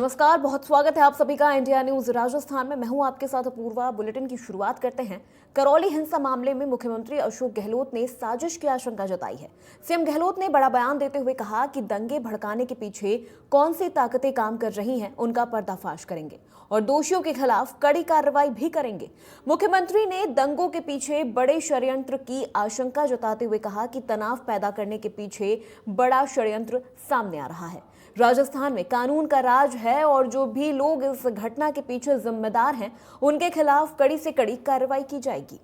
नमस्कार, बहुत स्वागत है आप सभी का इंडिया न्यूज राजस्थान में। मैं हूं आपके साथ अपूर्वा। बुलेटिन की शुरुआत करते हैं। करौली हिंसा मामले में मुख्यमंत्री अशोक गहलोत ने साजिश की आशंका जताई है। सीएम गहलोत ने बड़ा बयान देते हुए कहा कि दंगे भड़काने के पीछे कौन सी ताकतें काम कर रही हैं, उनका पर्दाफाश करेंगे और दोषियों के खिलाफ कड़ी कार्रवाई भी करेंगे। मुख्यमंत्री ने दंगों के पीछे बड़े षड्यंत्र की आशंका जताते हुए कहा कि तनाव पैदा करने के पीछे बड़ा षड्यंत्र सामने आ रहा है। राजस्थान में कानून का राज है और जो भी लोग इस घटना के पीछे जिम्मेदार हैं, उनके खिलाफ कड़ी से कड़ी कार्रवाई की जाएगी।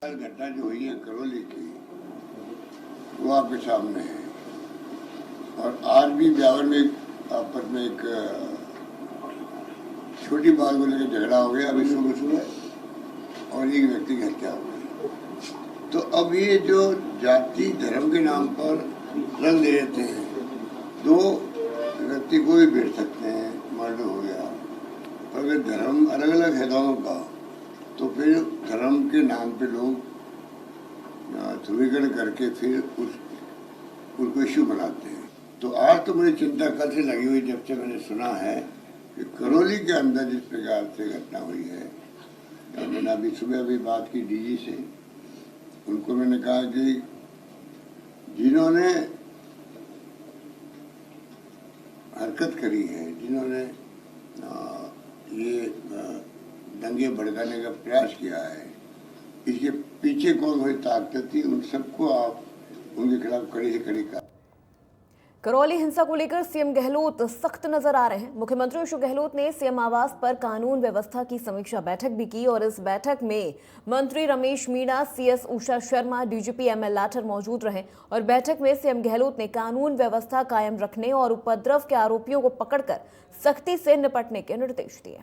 घटना जो हुई है करौली की, वो आपके सामने है। और आज भी ब्यावर में आपस में एक छोटी बात को लेकर झगड़ा हो गया अभी सुबह और एक व्यक्ति की हत्या हो गई। तो अब ये जो जाति धर्म के नाम पर रंग दे देते हैं, दो व्यक्ति को भी भेज सकते हैं, मर्डर हो गया। और अगर धर्म अलग अलग है दोनों का, तो फिर धर्म के नाम पे लोग ध्रुवीकरण करके फिर उसको इश्यू बनाते हैं। तो आज तो मुझे चिंता कल से लगी हुई, जब से मैंने सुना है कि करौली के अंदर जिस प्रकार से घटना हुई है। मैंने अभी सुबह भी बात की डीजी से, उनको मैंने कहा कि जिन्होंने हरकत करी है, जिन्होंने ये दंगे भड़काने का प्रयास किया है, इसके पीछे कौन कोई ताकत थी, उन सबको आप उनके खिलाफ कड़ी से कड़ी कार्रवाई। करौली हिंसा को लेकर सीएम गहलोत सख्त नजर आ रहे हैं। मुख्यमंत्री अशोक गहलोत ने सीएम आवास पर कानून व्यवस्था की समीक्षा बैठक भी की और इस बैठक में मंत्री Ramesh Meena, CS Usha Sharma, DGP ML Lathar मौजूद रहे और बैठक में सीएम गहलोत ने कानून व्यवस्था कायम रखने और उपद्रव के आरोपियों को पकड़कर सख्ती से निपटने के निर्देश दिए।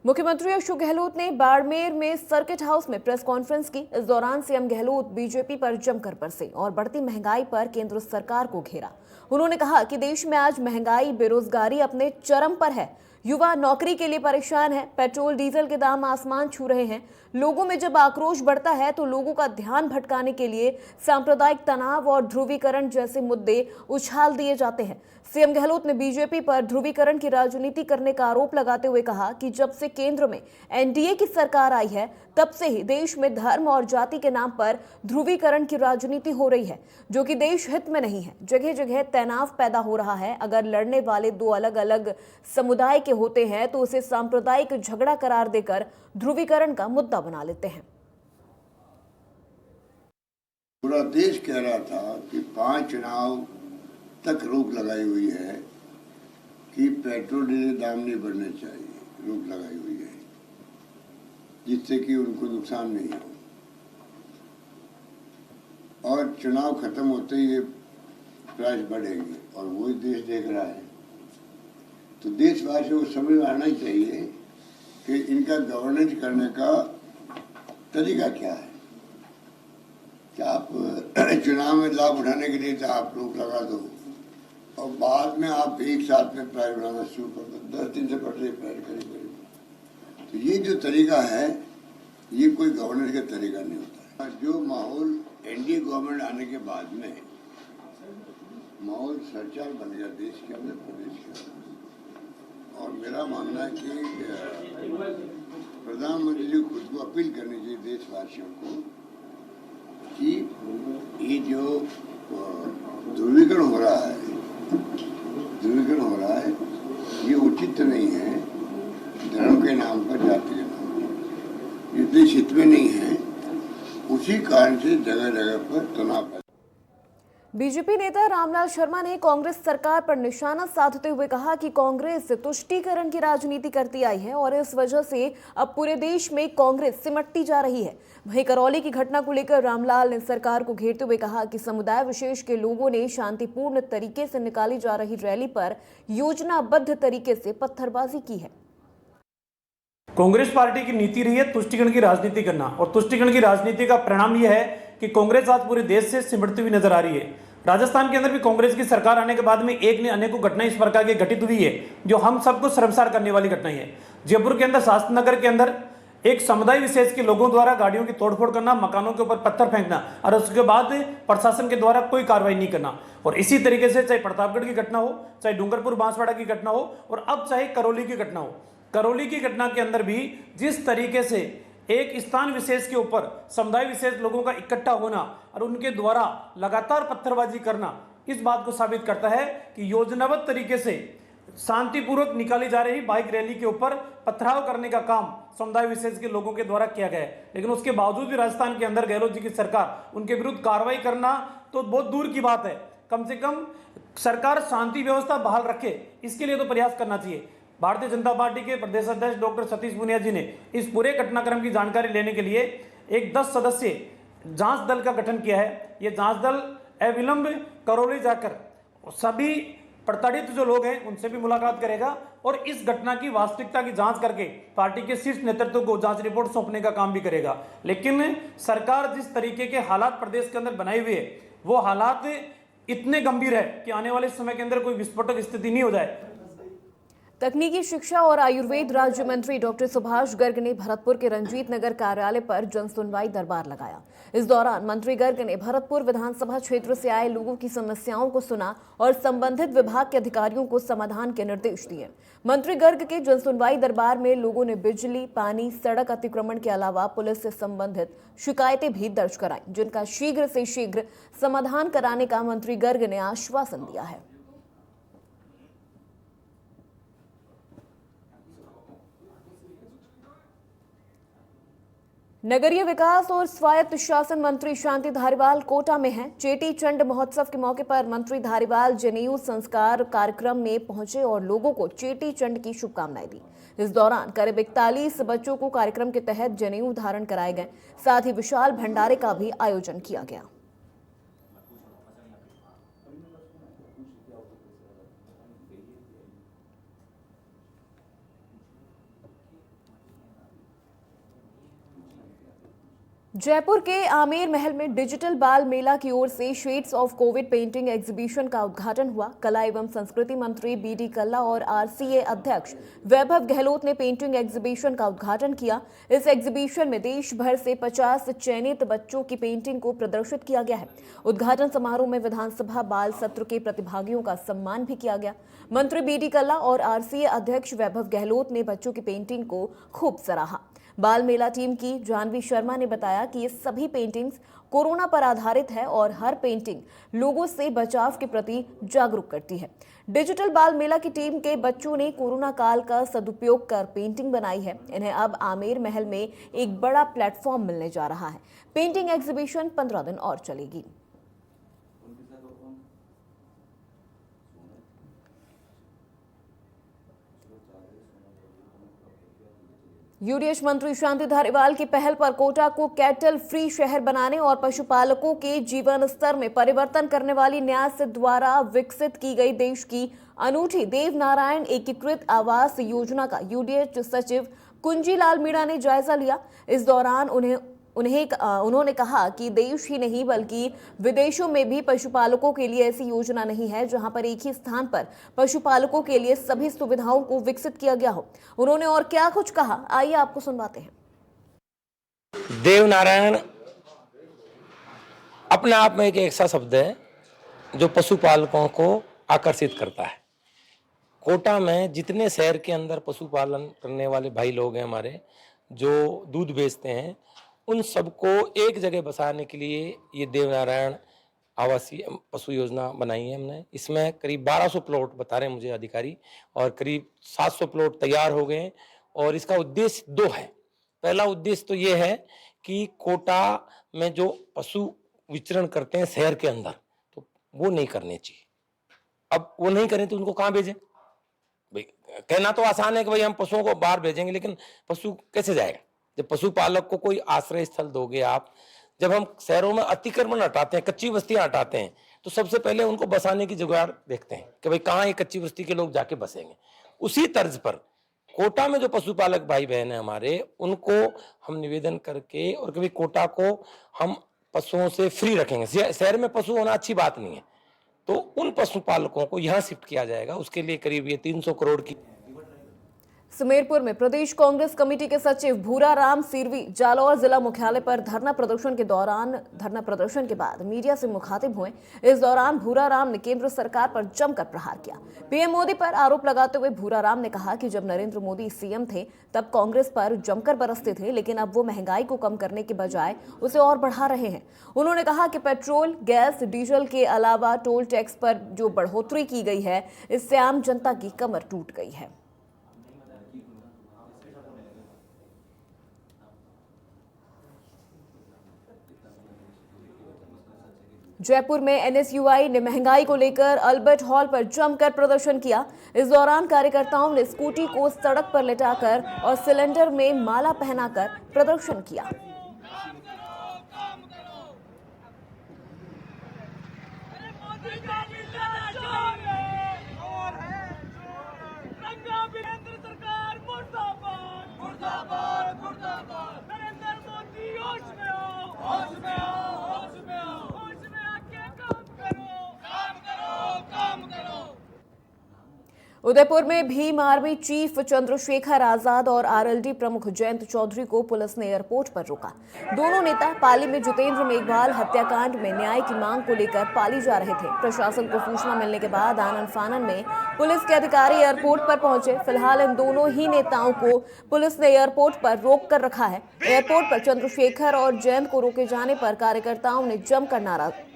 मुख्यमंत्री अशोक गहलोत ने बाड़मेर में सर्किट हाउस में प्रेस कॉन्फ्रेंस की। इस दौरान सीएम गहलोत बीजेपी पर जमकर बरसे और बढ़ती महंगाई पर केंद्र सरकार को घेरा। उन्होंने कहा कि देश में आज महंगाई, बेरोजगारी अपने चरम पर है। युवा नौकरी के लिए परेशान है। पेट्रोल डीजल के दाम आसमान छू रहे हैं। लोगों में जब आक्रोश बढ़ता है तो लोगों का ध्यान भटकाने के लिए सांप्रदायिक तनाव और ध्रुवीकरण जैसे मुद्दे उछाल दिए जाते हैं। सीएम गहलोत ने बीजेपी पर ध्रुवीकरण की राजनीति करने का आरोप लगाते हुए कहा कि जब से केंद्र में एनडीए की सरकार आई है, तब से ही देश में धर्म और जाति के नाम पर ध्रुवीकरण की राजनीति हो रही है, जो कि देश हित में नहीं है। जगह जगह तनाव पैदा हो रहा है। अगर लड़ने वाले दो अलग अलग समुदाय के होते हैं तो उसे सांप्रदायिक झगड़ा करार देकर ध्रुवीकरण का मुद्दा बना लेते हैं। पूरा देश कह रहा था कि 5 चुनाव तक रोक लगाई हुई है कि पेट्रोल डीजल दाम नहीं बढ़ने चाहिए, रोक लगाई हुई है जिससे कि उनको नुकसान नहीं हो। और चुनाव खत्म होते ही ये प्राइस बढ़ेंगे और वही देश देख रहा है। तो देशवासियों को समझ में आना ही चाहिए कि इनका गवर्नेंस करने का तरीका क्या है। क्या आप चुनाव में लाभ उठाने के लिए आप रोक लगा दो और बाद में आप एक साथ में प्राइस बढ़ाना शुरू कर दो, 10 दिन से बढ़ रही प्राइस करीब। तो ये जो तरीका है, ये कोई गवर्नेंस का तरीका नहीं होता है। जो माहौल एनडीए गवर्नमेंट आने के बाद में माहौल सरचार बन गया देश के अंदर, प्रदेश के अंदर। और मेरा मानना है कि प्रधानमंत्री जी खुद को अपील करनी चाहिए देशवासियों को कि ये जो ध्रुवीकरण हो रहा है, ये उचित नहीं है। धर्म के नाम पर, जाति के नाम पर, ये देश हित में नहीं है। उसी कारण से जगह जगह पर तनाव। बीजेपी नेता रामलाल शर्मा ने कांग्रेस सरकार पर निशाना साधते हुए कहा कि कांग्रेस तुष्टीकरण की राजनीति करती आई है और इस वजह से अब पूरे देश में कांग्रेस सिमटती जा रही है। वहीं करौली की घटना को लेकर रामलाल ने सरकार को घेरते हुए कहा कि समुदाय विशेष के लोगों ने शांतिपूर्ण तरीके से निकाली जा रही रैली पर योजनाबद्ध तरीके से पत्थरबाजी की है। कांग्रेस पार्टी की नीति रही है तुष्टीकरण की राजनीति करना और तुष्टीकरण की राजनीति का परिणाम यह है कि कांग्रेस आज पूरे देश से सिमटती हुई नजर आ रही है। राजस्थान के अंदर भी कांग्रेस की सरकार आने के बाद में एक ने अनेकों घटनाएं इस प्रकार की घटित हुई है जो हम सबको शर्मसार करने वाली घटनाएं है। जयपुर के अंदर शास्त्री नगर के अंदर एक समुदाय विशेष के लोगों द्वारा गाड़ियों की तोड़फोड़ करना, मकानों के ऊपर पत्थर फेंकना और उसके बाद प्रशासन के द्वारा कोई कार्रवाई नहीं करना। और इसी तरीके से चाहे प्रतापगढ़ की घटना हो, चाहे डूंगरपुर बांसवाड़ा की घटना हो और अब चाहे करौली की घटना हो, करौली की घटना के अंदर भी जिस तरीके से एक स्थान विशेष के ऊपर समुदाय विशेष लोगों का इकट्ठा होना और उनके द्वारा लगातार पत्थरबाजी करना इस बात को साबित करता है कि योजनाबद्ध तरीके से शांतिपूर्वक निकाली जा रही बाइक रैली के ऊपर पथराव करने का काम समुदाय विशेष के लोगों के द्वारा किया गया है। लेकिन उसके बावजूद भी राजस्थान के अंदर गहलोत जी की सरकार उनके विरुद्ध कार्रवाई करना तो बहुत दूर की बात है। कम से कम सरकार शांति व्यवस्था बहाल रखे, इसके लिए तो प्रयास करना चाहिए। भारतीय जनता पार्टी के प्रदेश अध्यक्ष डॉक्टर सतीश पुनिया जी ने इस पूरे घटनाक्रम की जानकारी लेने के लिए एक 10 सदस्यीय जांच दल का गठन किया है। ये जांच दल अविलंब करौली जाकर सभी प्रताड़ित जो लोग हैं उनसे भी मुलाकात करेगा और इस घटना की वास्तविकता की जांच करके पार्टी के शीर्ष नेतृत्व को जांच रिपोर्ट सौंपने का काम भी करेगा। लेकिन सरकार जिस तरीके के हालात प्रदेश के अंदर बनाए हुए है, वो हालात इतने गंभीर है कि आने वाले समय के अंदर कोई विस्फोटक स्थिति नहीं हो जाए। तकनीकी शिक्षा और आयुर्वेद राज्य मंत्री डॉक्टर सुभाष गर्ग ने भरतपुर के रंजीत नगर कार्यालय पर जन सुनवाई दरबार लगाया। इस दौरान मंत्री गर्ग ने भरतपुर विधानसभा क्षेत्र से आए लोगों की समस्याओं को सुना और संबंधित विभाग के अधिकारियों को समाधान के निर्देश दिए। मंत्री गर्ग के जन सुनवाई दरबार में लोगों ने बिजली, पानी, सड़क अतिक्रमण के अलावा पुलिस से संबंधित शिकायतें भी दर्ज कराई, जिनका शीघ्र से शीघ्र समाधान कराने का मंत्री गर्ग ने आश्वासन दिया है। नगरीय विकास और स्वायत्त शासन मंत्री शांति धारीवाल कोटा में हैं। चेटी चंड महोत्सव के मौके पर मंत्री धारीवाल जनेऊ संस्कार कार्यक्रम में पहुंचे और लोगों को चेटी चंड की शुभकामनाएं दी। इस दौरान करीब 41 बच्चों को कार्यक्रम के तहत जनेऊ धारण कराए गए। साथ ही विशाल भंडारे का भी आयोजन किया गया। जयपुर के आमेर महल में डिजिटल बाल मेला की ओर से shades of Covid painting exhibition का उद्घाटन हुआ। कला एवं संस्कृति मंत्री बीडी कल्ला और आरसीए अध्यक्ष वैभव गहलोत ने पेंटिंग एग्जीबिशन का उद्घाटन किया। इस एग्जीबिशन में देश भर से 50 चयनित बच्चों की पेंटिंग को प्रदर्शित किया गया है। उद्घाटन समारोह में विधानसभा बाल सत्र के प्रतिभागियों का सम्मान भी किया गया। मंत्री बीडी कल्ला और आरसीए अध्यक्ष वैभव गहलोत ने बच्चों की पेंटिंग को खूब सराहा। बाल मेला टीम की जानवी शर्मा ने बताया कि ये सभी पेंटिंग्स कोरोना पर आधारित है और हर पेंटिंग लोगों से बचाव के प्रति जागरूक करती है। डिजिटल बाल मेला की टीम के बच्चों ने कोरोना काल का सदुपयोग कर पेंटिंग बनाई है। इन्हें अब आमेर महल में एक बड़ा प्लेटफॉर्म मिलने जा रहा है। पेंटिंग एग्जीबिशन 15 दिन और चलेगी। यूडीएच मंत्री शांति धारीवाल की पहल पर कोटा को कैटल फ्री शहर बनाने और पशुपालकों के जीवन स्तर में परिवर्तन करने वाली न्यास द्वारा विकसित की गई देश की अनूठी देव नारायण एकीकृत आवास योजना का यूडीएच सचिव कुंजीलाल मीणा ने जायजा लिया। इस दौरान उन्होंने कहा कि देश ही नहीं बल्कि विदेशों में भी पशुपालकों के लिए ऐसी योजना नहीं है जहां पर एक ही स्थान पर पशुपालकों के लिए सभी सुविधाओं को विकसित किया गया हो। उन्होंने और क्या कुछ कहा, आइए आपको सुनवाते हैं। देवनारायण अपने आप में एक ऐसा शब्द है जो पशुपालकों को आकर्षित करता है। कोटा में जितने शहर के अंदर पशुपालन करने वाले भाई लोग हैं हमारे, जो दूध बेचते हैं, उन सबको एक जगह बसाने के लिए ये देवनारायण आवासीय पशु योजना बनाई है हमने। इसमें करीब 1200 प्लॉट बता रहे हैं मुझे अधिकारी, और करीब 700 प्लॉट तैयार हो गए। और इसका उद्देश्य 2 है। पहला उद्देश्य तो ये है कि कोटा में जो पशु विचरण करते हैं शहर के अंदर, तो वो नहीं करने चाहिए। अब वो नहीं करें तो उनको कहाँ भेजें? भाई कहना तो आसान है कि भाई हम पशुओं को बाहर भेजेंगे, लेकिन पशु कैसे जाएगा? जब पशुपालक को कोई आश्रय स्थल दोगे आप, जब हम शहरों में अतिक्रमण हटाते हैं, कच्ची बस्तियां हटाते हैं, तो सबसे पहले उनको बसाने की जुगाड़ देखते हैं कि भाई कहाँ ये कच्ची बस्ती के लोग जाके बसेंगे। उसी तर्ज पर कोटा में जो पशुपालक भाई बहन है हमारे, उनको हम निवेदन करके और कभी कोटा को हम पशुओं से फ्री रखेंगे। शहर में पशु होना अच्छी बात नहीं है, तो उन पशुपालकों को यहाँ शिफ्ट किया जाएगा। उसके लिए करीब ये 300 करोड़ की सुमेरपुर में प्रदेश कांग्रेस कमेटी के सचिव भूरा राम सिरवी जालौर जिला मुख्यालय पर धरना प्रदर्शन के बाद मीडिया से मुखातिब हुए। इस दौरान भूरा राम ने केंद्र सरकार पर जमकर प्रहार किया। पीएम मोदी पर आरोप लगाते हुए भूरा राम ने कहा कि जब नरेंद्र मोदी सीएम थे तब कांग्रेस पर जमकर बरसते थे, लेकिन अब वो महंगाई को कम करने के बजाय उसे और बढ़ा रहे हैं। उन्होंने कहा कि पेट्रोल, गैस, डीजल के अलावा टोल टैक्स पर जो बढ़ोतरी की गई है, इससे आम जनता की कमर टूट गई है। जयपुर में एनएसयूआई ने महंगाई को लेकर अल्बर्ट हॉल पर जमकर प्रदर्शन किया। इस दौरान कार्यकर्ताओं ने स्कूटी को सड़क पर लेटाकर और सिलेंडर में माला पहनाकर प्रदर्शन किया। उदयपुर में भीम आर्मी चीफ चंद्रशेखर आजाद और आरएलडी प्रमुख जयंत चौधरी को पुलिस ने एयरपोर्ट पर रोका। दोनों नेता पाली में जितेंद्र मेघवाल हत्याकांड में न्याय की मांग को लेकर पाली जा रहे थे। प्रशासन को सूचना मिलने के बाद आनन फानन में पुलिस के अधिकारी एयरपोर्ट पर पहुंचे। फिलहाल इन दोनों ही नेताओं को पुलिस ने एयरपोर्ट पर रोक कर रखा है। एयरपोर्ट पर चंद्रशेखर और जयंत को रोके जाने पर कार्यकर्ताओं ने जमकर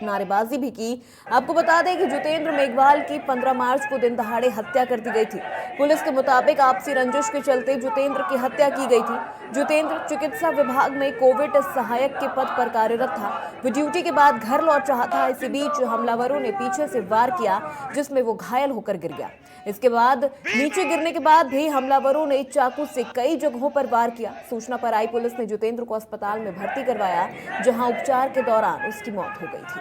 नारेबाजी भी की। आपको बता दें कि जितेंद्र मेघवाल की 15 मार्च को दिन दहाड़े हत्या कर दी गई थी। पुलिस के मुताबिक आपसी रंजिश के चलते जितेंद्र की हत्या की गई थी। जितेंद्र चिकित्सा विभाग में कोविड सहायक के पद पर कार्यरत था। वो ड्यूटी के बाद घर लौट रहा था। इसी बीच हमलावरों ने पीछे से वार किया, जिसमें वो घायल होकर गिर गया। इसके बाद नीचे गिरने के बाद भी हमलावरों ने चाकू से कई जगहों पर वार किया। सूचना पर आई पुलिस ने जितेंद्र को अस्पताल में भर्ती करवाया, जहां उपचार के दौरान उसकी मौत हो गई थी।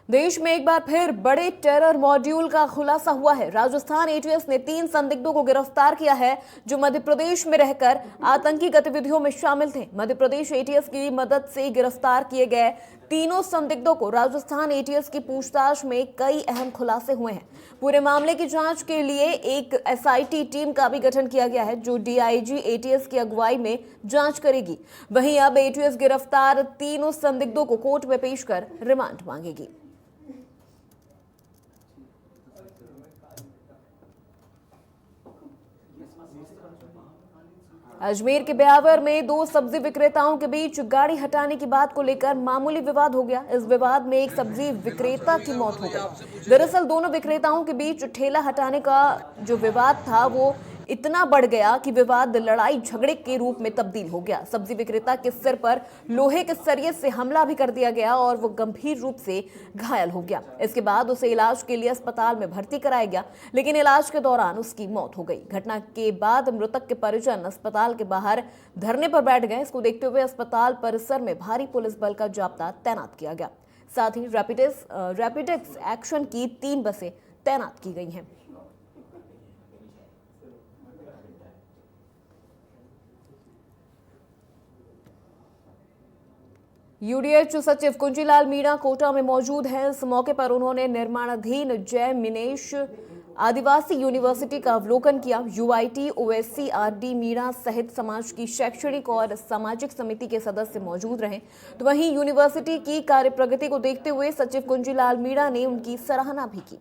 देश में एक बार फिर बड़े टेरर मॉड्यूल का खुलासा हुआ है। राजस्थान एटीएस ने 3 संदिग्धों को गिरफ्तार किया है, जो मध्य प्रदेश में रहकर आतंकी गतिविधियों में शामिल थे। मध्य प्रदेश एटीएस की मदद से गिरफ्तार किए गए तीनों संदिग्धों को राजस्थान एटीएस की पूछताछ में कई अहम खुलासे हुए हैं। पूरे मामले की जांच के लिए एक एसआईटी टीम का भी गठन किया गया है, जो डीआईजी एटीएस की अगुवाई में जांच करेगी। वहीं अब एटीएस गिरफ्तार तीनों संदिग्धों को कोर्ट में पेश कर रिमांड मांगेगी। अजमेर के ब्यावर में 2 सब्जी विक्रेताओं के बीच गाड़ी हटाने की बात को लेकर मामूली विवाद हो गया। इस विवाद में एक सब्जी विक्रेता की मौत हो गई। दरअसल दोनों विक्रेताओं के बीच ठेला हटाने का जो विवाद था वो इतना बढ़ गया कि विवाद लड़ाई झगड़े के रूप में तब्दील हो गया। सब्जी विक्रेता के सिर पर लोहे के सरिये से हमला भी कर दिया गया और वो गंभीर रूप से घायल हो गया। इसके बाद उसे इलाज के लिए अस्पताल में भर्ती कराया गया, लेकिन इलाज के दौरान उसकी मौत हो गई। घटना के बाद मृतक के परिजन अस्पताल के बाहर धरने पर बैठ गए। इसको देखते हुए अस्पताल परिसर में भारी पुलिस बल का जाब्ता तैनात किया गया। साथ ही रैपिड एक्शन की 3 बसें तैनात की गई हैं। यूडीएच सचिव कुंजीलाल मीणा कोटा में मौजूद हैं। इस मौके पर उन्होंने निर्माणाधीन जय मिनेश आदिवासी यूनिवर्सिटी का अवलोकन किया। यूआईटी, ओएससी, आरडी मीणा सहित समाज की शैक्षणिक और सामाजिक समिति के सदस्य मौजूद रहे। तो वहीं यूनिवर्सिटी की कार्य प्रगति को देखते हुए सचिव कुंजीलाल मीणा ने उनकी सराहना भी की।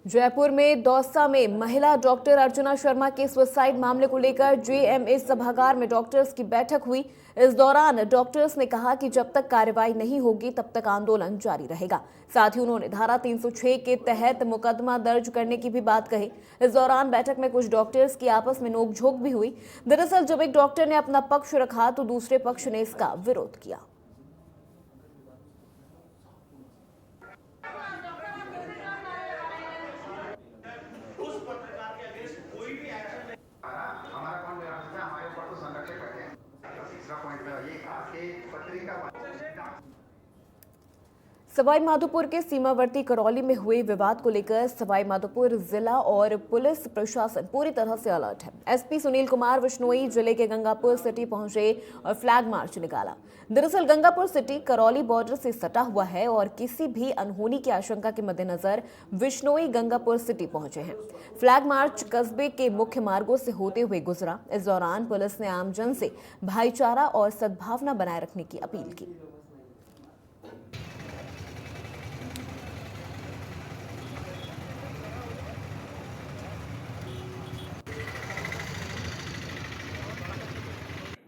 जयपुर में दौसा में महिला डॉक्टर अर्चना शर्मा के सुसाइड मामले को लेकर जेएमए सभागार में डॉक्टर्स की बैठक हुई। इस दौरान डॉक्टर्स ने कहा कि जब तक कार्रवाई नहीं होगी तब तक आंदोलन जारी रहेगा। साथ ही उन्होंने धारा 306 के तहत मुकदमा दर्ज करने की भी बात कही। इस दौरान बैठक में कुछ डॉक्टर्स की आपस में नोकझोंक भी हुई। दरअसल जब एक डॉक्टर ने अपना पक्ष रखा तो दूसरे पक्ष ने इसका विरोध किया। सवाई माधोपुर के सीमावर्ती करौली में हुए विवाद को लेकर सवाई माधोपुर जिला और पुलिस प्रशासन पूरी तरह से अलर्ट है। एसपी सुनील कुमार विश्नोई जिले के गंगापुर सिटी पहुंचे और फ्लैग मार्च निकाला। दरअसल गंगापुर सिटी करौली बॉर्डर से सटा हुआ है और किसी भी अनहोनी की आशंका के मद्देनजर विश्नोई गंगापुर सिटी पहुंचे हैं। फ्लैग मार्च कस्बे के मुख्य मार्गों से होते हुए गुजरा। इस दौरान पुलिस ने आमजन से भाईचारा और सद्भावना बनाए रखने की अपील की।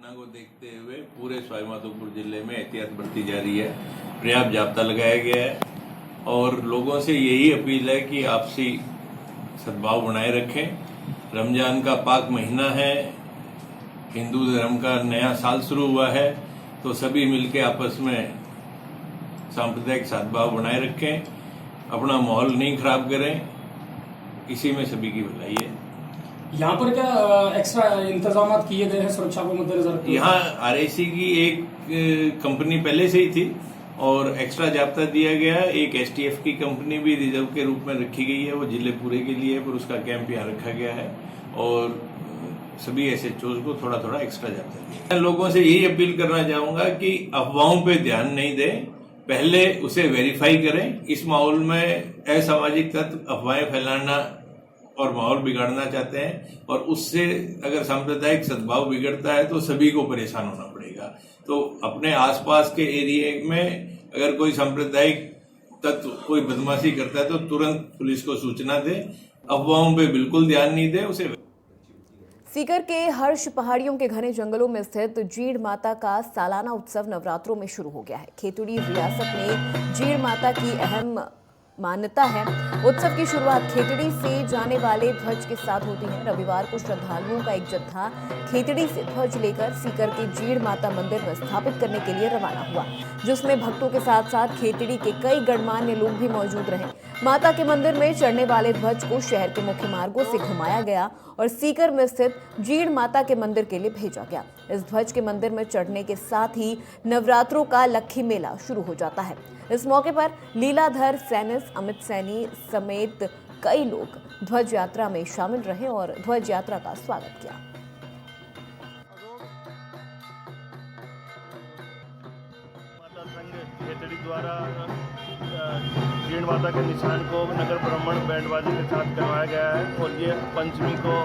को देखते हुए पूरे सवाई माधोपुर जिले में एहतियात बरती जा रही है। पर्याप्त जाब्ता लगाया गया है और लोगों से यही अपील है कि आपसी सद्भाव बनाए रखें। रमजान का पाक महीना है, हिंदू धर्म का नया साल शुरू हुआ है, तो सभी मिलकर आपस में सांप्रदायिक सद्भाव बनाए रखें, अपना माहौल नहीं खराब करें, इसी में सभी की भलाई है। यहाँ पर क्या एक्स्ट्रा इंतजाम किए गए हैं सुरक्षा को मद्देनजर? यहाँ आरआईसी की एक कंपनी पहले से ही थी और एक्स्ट्रा जाब्ता दिया गया। एक एसटीएफ की कंपनी भी रिजर्व के रूप में रखी गई है, वो जिले पूरे के लिए, पर उसका कैंप यहाँ रखा गया है और सभी एसएचओ को थोड़ा थोड़ा एक्स्ट्रा जाब्ता दिया। मैं लोगों से यही अपील करना चाहूंगा कि अफवाहों पे ध्यान नहीं दें, पहले उसे वेरीफाई करें। इस माहौल में असामाजिक तत्व अफवाहें फैलाना और माहौल बिगाड़ना चाहते हैं और उससे अगर सांप्रदायिक सद्भाव बिगड़ता है तो सभी को परेशान होना पड़ेगा। तो अपने आसपास के एरिया में अगर कोई सांप्रदायिक तत्व कोई बदमाशी करता है तो तुरंत पुलिस को सूचना दे, अफवाहों पे बिल्कुल ध्यान नहीं दे उसे। सीकर के हर्ष पहाड़ियों के घने जंगलों में स्थित जीड़ माता का सालाना उत्सव नवरात्रों में शुरू हो गया है। खेतड़ी रियासत में जीड़ माता की अहम मान्यता है। उत्सव की शुरुआत खेतड़ी से जाने वाले ध्वज के साथ होती है। रविवार को श्रद्धालुओं का एक जत्था खेतड़ी से ध्वज लेकर सीकर के जीड़ माता मंदिर में स्थापित करने के लिए रवाना हुआ, जिसमें भक्तों के साथ साथ खेतड़ी के कई गणमान्य लोग भी मौजूद रहे। माता के मंदिर में चढ़ने वाले ध्वज को शहर के मुख्य मार्गों से घुमाया गया और सीकर में स्थित जीड़ माता के मंदिर के लिए भेजा गया। इस ध्वज के मंदिर में चढ़ने के साथ ही नवरात्रों का लक्खी मेला शुरू हो जाता है। इस मौके पर लीलाधर सैनिस, अमित सैनी समेत कई लोग ध्वज यात्रा में शामिल रहे और ध्वज यात्रा का स्वागत किया। माता संघ खेतड़ी द्वारा जीड़ माता के निशान को नगर भ्रमण बैंडबाजी के साथ करवाया गया है और ये पंचमी को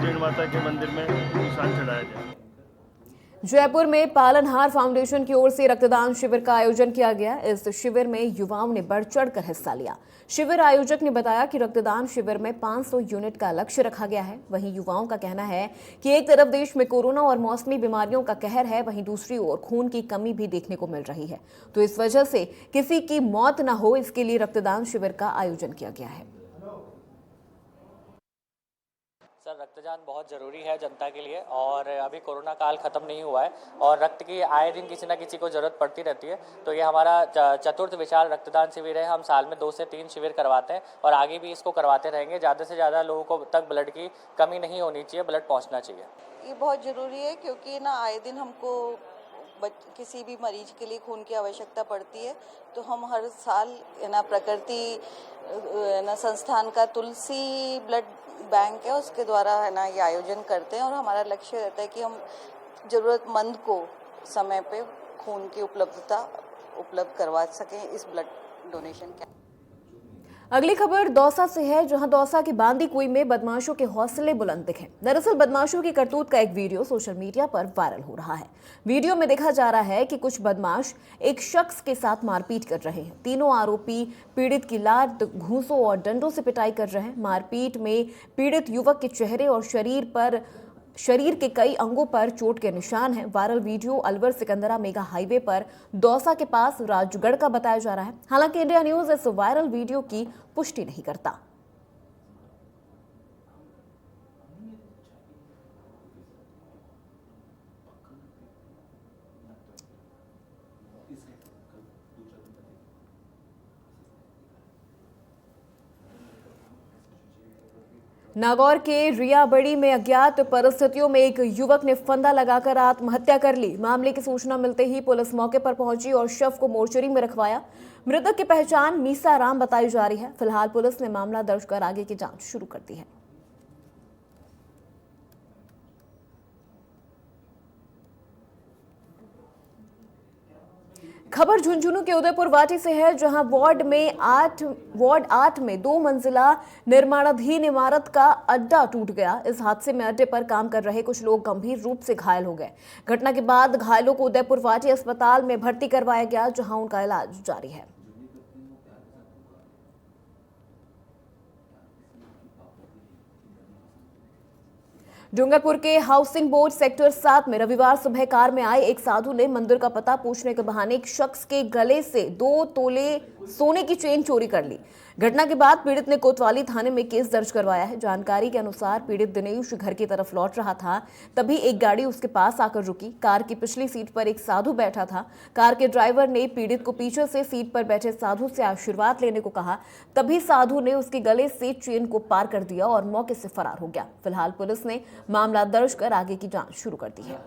जीड़ माता के मंदिर में निशान चढ़ाया गया। जयपुर में पालनहार फाउंडेशन की ओर से रक्तदान शिविर का आयोजन किया गया। इस शिविर में युवाओं ने बढ़ चढ़कर हिस्सा लिया। शिविर आयोजक ने बताया कि रक्तदान शिविर में 500 यूनिट का लक्ष्य रखा गया है। वहीं युवाओं का कहना है कि एक तरफ देश में कोरोना और मौसमी बीमारियों का कहर है, वहीं दूसरी ओर खून की कमी भी देखने को मिल रही है, तो इस वजह से किसी की मौत न हो, इसके लिए रक्तदान शिविर का आयोजन किया गया है। सर, रक्तदान बहुत ज़रूरी है जनता के लिए और अभी कोरोना काल ख़त्म नहीं हुआ है और रक्त की आए दिन किसी न किसी को ज़रूरत पड़ती रहती है। तो ये हमारा चतुर्थ विशाल रक्तदान शिविर है। हम साल में 2 से 3 शिविर करवाते हैं और आगे भी इसको करवाते रहेंगे। ज़्यादा से ज़्यादा लोगों को तक ब्लड की कमी नहीं होनी चाहिए, ब्लड पहुँचना चाहिए। ये बहुत ज़रूरी है क्योंकि ना आए दिन हमको किसी भी मरीज के लिए खून की आवश्यकता पड़ती है। तो हम हर साल ना प्रकृति ना संस्थान का तुलसी ब्लड बैंक है, उसके द्वारा है ना ये आयोजन करते हैं और हमारा लक्ष्य रहता है कि हम ज़रूरतमंद को समय पे खून की उपलब्ध करवा सकें इस ब्लड डोनेशन कैंप। अगली खबर दौसा से है, जहां दौसा की बांदी कुई में बदमाशों के हौसले बुलंद दिखे। दरअसल बदमाशों की करतूत का एक वीडियो सोशल मीडिया पर वायरल हो रहा है। वीडियो में देखा जा रहा है कि कुछ बदमाश एक शख्स के साथ मारपीट कर रहे हैं। तीनों आरोपी पीड़ित की लात, घूंसों और डंडों से पिटाई कर रहे हैं। मारपीट में पीड़ित युवक के चेहरे और शरीर के कई अंगों पर चोट के निशान हैं। Viral video Alwar Sikandra mega highway पर दौसा के पास राजगढ़ का बताया जा रहा है। हालांकि इंडिया न्यूज इस वायरल वीडियो की पुष्टि नहीं करता। नागौर के रियाबड़ी में अज्ञात परिस्थितियों में एक युवक ने फंदा लगाकर आत्महत्या कर ली। मामले की सूचना मिलते ही पुलिस मौके पर पहुंची और शव को मोर्चरी में रखवाया। मृतक की पहचान मीसा राम बताई जा रही है। फिलहाल पुलिस ने मामला दर्ज कर आगे की जांच शुरू कर दी है। खबर झुंझुनू के उदयपुर वाटी से है, जहां वार्ड 8 में 2 मंजिला निर्माणाधीन इमारत का अड्डा टूट गया। इस हादसे में अड्डे पर काम कर रहे कुछ लोग गंभीर रूप से घायल हो गए। घटना के बाद घायलों को उदयपुर वाटी अस्पताल में भर्ती करवाया गया, जहां उनका इलाज जारी है। डूंगरपुर के हाउसिंग बोर्ड सेक्टर 7 में रविवार सुबह कार में आए एक साधु ने मंदिर का पता पूछने के बहाने एक शख्स के गले से 2 तोले सोने की चेन चोरी कर ली। घटना के बाद पीड़ित ने कोतवाली थाने में केस दर्ज करवाया है। जानकारी के अनुसार पीड़ित दिनेश घर की तरफ लौट रहा था, तभी एक गाड़ी उसके पास आकर रुकी। कार की पिछली सीट पर एक साधु बैठा था। कार के ड्राइवर ने पीड़ित को पीछे से सीट पर बैठे साधु से आशीर्वाद लेने को कहा, तभी साधु ने उसके गले से चेन को पार कर दिया और मौके से फरार हो गया। फिलहाल पुलिस ने मामला दर्ज कर आगे की जांच शुरू कर दी है।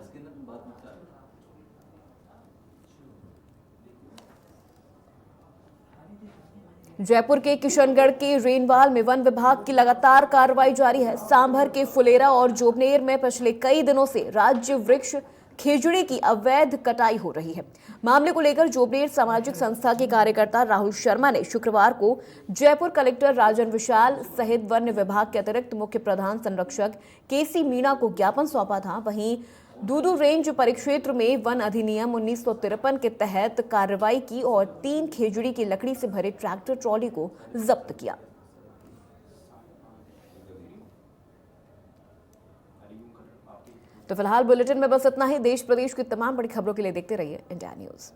जयपुर के किशनगढ़ के रेनवाल में वन विभाग की लगातार कार्रवाई जारी है। सांभर के फुलेरा और जोबनेर में पिछले कई दिनों से राज्य वृक्ष खेजड़ी की अवैध कटाई हो रही है। मामले को लेकर जोबनेर सामाजिक संस्था के कार्यकर्ता राहुल शर्मा ने शुक्रवार को जयपुर कलेक्टर राजन विशाल सहित वन विभाग के अतिरिक्त मुख्य प्रधान संरक्षक केसी मीणा को ज्ञापन सौंपा था। वहीं दूदू रेंज परिक्षेत्र में वन अधिनियम 1953 के तहत कार्रवाई की और 3 खेजड़ी की लकड़ी से भरे ट्रैक्टर ट्रॉली को जब्त किया। तो फिलहाल बुलेटिन में बस इतना ही। देश प्रदेश की तमाम बड़ी खबरों के लिए देखते रहिए इंडिया न्यूज।